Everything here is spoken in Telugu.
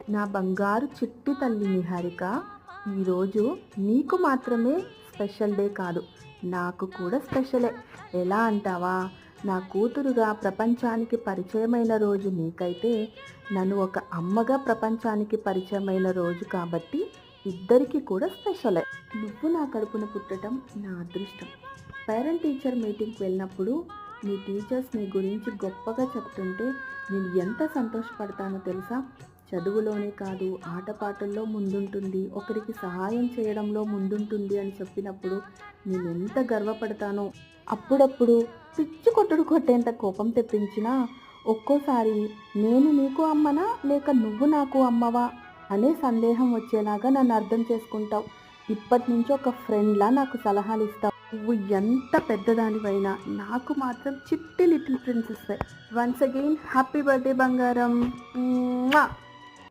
నా బంగారు చిట్టి తల్లి నిహారిక, ఈరోజు నీకు మాత్రమే స్పెషల్ డే కాదు, నాకు కూడా స్పెషలే. ఎలా అంటావా? నా కూతురుగా ప్రపంచానికి పరిచయమైన రోజు నీకైతే, నన్ను ఒక అమ్మగా ప్రపంచానికి పరిచయమైన రోజు కాబట్టి ఇద్దరికి కూడా స్పెషలే. నువ్వు నా కడుపున పుట్టడం నా అదృష్టం. పేరెంట్ టీచర్ మీటింగ్కి వెళ్ళినప్పుడు నీ టీచర్స్ నీ గురించి గొప్పగా చెప్తుంటే నేను ఎంత సంతోషపడతానో తెలుసా? చదువులోనే కాదు, ఆటపాటల్లో ముందుంటుంది, ఒకరికి సహాయం చేయడంలో ముందుంటుంది అని చెప్పినప్పుడు నేను ఎంత గర్వపడతానో. అప్పుడప్పుడు పిచ్చి కొట్టుడు కొట్టేంత కోపం తెప్పించినా, ఒక్కోసారి నేను నీకు అమ్మనా లేక నువ్వు నాకు అమ్మవా అనే సందేహం వచ్చేలాగా నన్ను అర్థం చేసుకుంటావు. ఇప్పటి నుంచి ఒక ఫ్రెండ్లా నాకు సలహాలు ఇస్తావు. నువ్వు ఎంత పెద్దదానివైనా నాకు మాత్రం చిట్టి little princess. Once again happy birthday బంగారం.